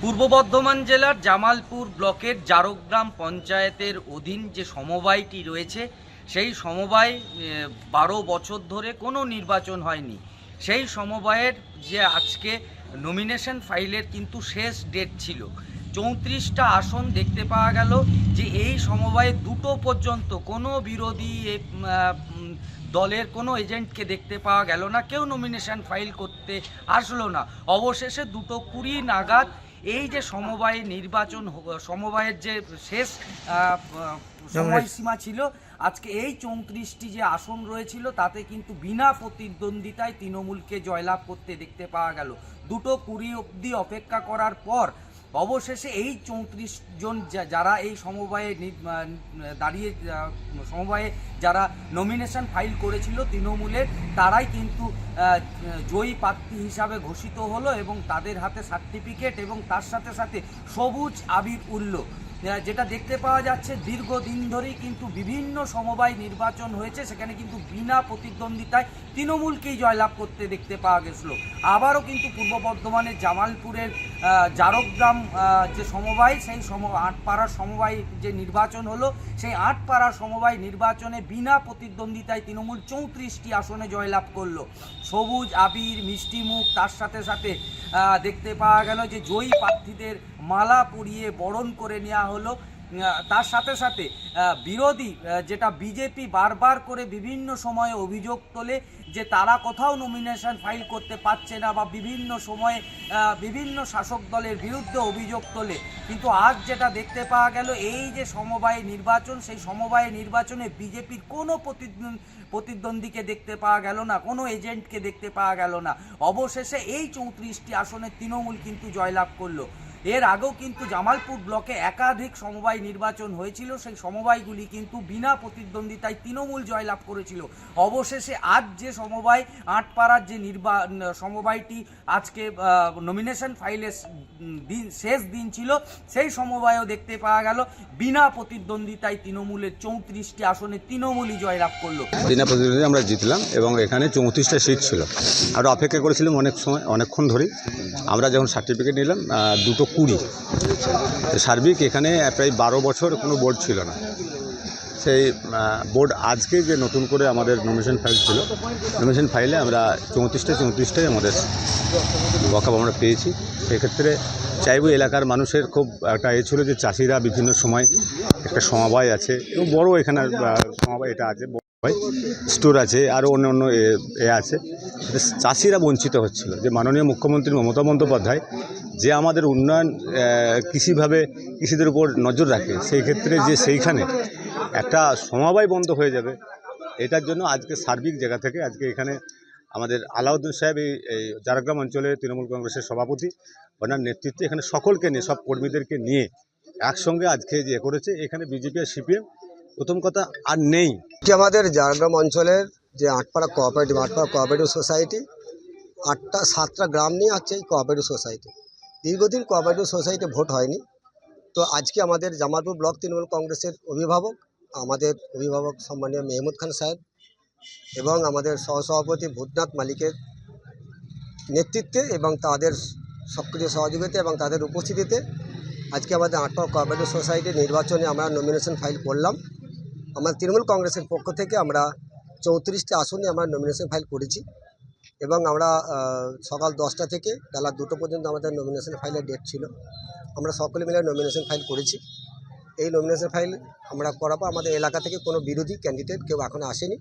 পূর্ব বর্ধমান জেলার জামালপুর ব্লকের জারগ্রাম পঞ্চায়েতের অধীন যে সমবায়টি রয়েছে সেই সমবায় 12 বছর ধরে কোনো নির্বাচন হয়নি। সেই সমবায়ের যে আজকে নমিনেশন ফাইলের কিন্তু শেষ ডেট ছিল। 34টা আসন দেখতে পাওয়া গেল যে এই সমবায়ে দুটো পর্যন্ত কোনো বিরোধী দলের কোনো এজেন্টকে দেখতে পাওয়া গেল না, কেউ নমিনেশন ফাইল করতে আসলো না। অবশেষে 2:20 নাগাদ এই যে সমবায়ের যে শেষ সময়সীমা ছিল, আজকে এই 34টি যে আসন রয়েছিল তাতে কিন্তু বিনা প্রতিদ্বন্দ্বিতায় তৃণমূলকে জয়লাভ করতে দেখতে পাওয়া গেল। 2:20 অবধি অপেক্ষা করার পর অবশেষে এই 34 জন যারা এই সমবায়ে সমবায়ে যারা নমিনেশন ফাইল করেছিল তৃণমূলের, তারাই কিন্তু জয়ী প্রার্থী হিসাবে ঘোষিত হলো এবং তাদের হাতে সার্টিফিকেট এবং তার সাথে সাথে সবুজ আবির উঠল। যেটা দেখতে পাওয়া যাচ্ছে দীর্ঘদিন ধরেই কিন্তু বিভিন্ন সমবায় নির্বাচন হয়েছে, সেখানে কিন্তু বিনা প্রতিদ্বন্দ্বিতায় তৃণমূলকেই জয়লাভ করতে দেখতে পাওয়া গেছিল। আবারও কিন্তু পূর্ব বর্ধমানের জামালপুরের জারগ্রাম যে সমবায়, সেই আটপাড়ার সমবায় যে নির্বাচন হলো, সেই আটপাড়ার সমবায় নির্বাচনে বিনা প্রতিদ্বন্দ্বিতায় তৃণমূল 34টি আসনে জয়লাভ করলো। সবুজ আবির মিষ্টিমুখ, তার সাথে সাথে দেখতে পাওয়া গেল যে জয়ী প্রার্থীদের মালা পরিয়ে বরণ করে নেওয়া হলো। তার সাথে সাথে বিরোধী যেটা বিজেপি বারবার করে বিভিন্ন সময়ে অভিযোগ তোলে যে তারা কোথাও নমিনেশন ফাইল করতে পারছে না বা বিভিন্ন সময়ে বিভিন্ন শাসক দলের বিরুদ্ধে অভিযোগ তোলে, কিন্তু আজ যেটা দেখতে পাওয়া গেল এই যে সমবায় নির্বাচন, সেই সমবায় নির্বাচনে বিজেপির কোনো প্রতিদ্বন্দ্বীকে দেখতে পাওয়া গেল না, কোনো এজেন্টকে দেখতে পাওয়া গেল না। অবশেষে এই 34টি আসনে তৃণমূল কিন্তু জয়লাভ করলো। এর আগেও কিন্তু জামালপুর ব্লকে একাধিক সমবায় নির্বাচন হয়েছিল, সেই সমবায়গুলি কিন্তু বিনা প্রতিদ্বন্দ্বিতায় তৃণমূল জয়লাভ করেছিল। অবশেষে আজ যে সমবায় আটপাড়ার যে সমবায়টি আজকে নমিনেশন ফাইলের শেষ দিন ছিল, সেই সমবায়ও দেখতে পাওয়া গেল বিনা প্রতিদ্বন্দ্বিতায় তৃণমূলের 34টি আসনে তৃণমূলই জয়লাভ করলো। বিনা প্রতিদ্বন্দ্বিতায় আমরা জিতলাম এবং এখানে 34টা সিট ছিল। আমরা অপেক্ষা করেছিলাম অনেকক্ষণ ধরেই। আমরা যখন সার্টিফিকেট নিলাম 2:20, সার্বিক এখানে প্রায় 12 বছর কোনো বোর্ড ছিল না। সেই বোর্ড আজকে যে নতুন করে আমাদের নমিনেশন ফাইল ছিল, নমিনেশন ফাইলে আমরা 34টাই আমাদের বকাব আমরা পেয়েছি। সেক্ষেত্রে চাইবো এলাকার মানুষের খুব একটা ছিল যে চাষিরা বিভিন্ন সময় একটা সমবায় আছে এবং বড় এখানে সমবায় এটা আছে, স্টোর আছে, আরও অন্য আছে। চাষিরা বঞ্চিত হচ্ছিল। যে মাননীয় মুখ্যমন্ত্রী মমতা বন্দ্যোপাধ্যায় যে আমাদের উন্নয়ন কৃষিদের উপর নজর রাখে, সেই ক্ষেত্রে যে সেইখানে একটা সমবায় বন্ধ হয়ে যাবে, এটার জন্য আজকে সার্বিক জায়গা থেকে আজকে এখানে আমাদের আলাউদ্দিন সাহেব এই জারগ্রাম অঞ্চলে তৃণমূল কংগ্রেসের সভাপতি, ওনার নেতৃত্বে এখানে সকলকে নিয়ে, সব কর্মীদেরকে নিয়ে একসঙ্গে আজকে যে করেছে, এখানে বিজেপি আর সিপিএম প্রথম কথা আর নেই। আমাদের জারগ্রাম অঞ্চলের যে আটপাড়া কোঅপারেটিভ সোসাইটি, 7টা গ্রাম নিয়ে আছে এই কোঅপারেটিভ সোসাইটি। দীর্ঘদিন কোঅপারেটিভ সোসাইটি ভোট হয়নি। তো আজকে আমাদের জামালপুর ব্লক তৃণমূল কংগ্রেসের আমাদের অভিভাবক সম্মানীয় মেহমুদ খান সাহেব এবং আমাদের সহসভাপতি ভূতনাথ মালিকের নেতৃত্বে এবং তাদের সক্রিয় সহযোগিতা এবং তাদের উপস্থিতিতে আজকে আমাদের আটপাড়া কোঅপারেটিভ সোসাইটির নির্বাচনে আমরা নমিনেশন ফাইল করলাম। আমরা তৃণমূল কংগ্রেসের পক্ষ থেকে আমরা 34টি আসনে আমরা নমিনেশন ফাইল করেছি এবং আমরা সকাল 10টা থেকে বেলা 2টো পর্যন্ত আমাদের নমিনেশন ফাইলের ডেট ছিল। আমরা সকলে মিলে নমিনেশন ফাইল করেছি। এই নমিনেশন ফাইল আমরা করাবো। আমাদের এলাকা থেকে কোনো বিরোধী ক্যান্ডিডেট কেউ এখনও আসেনি।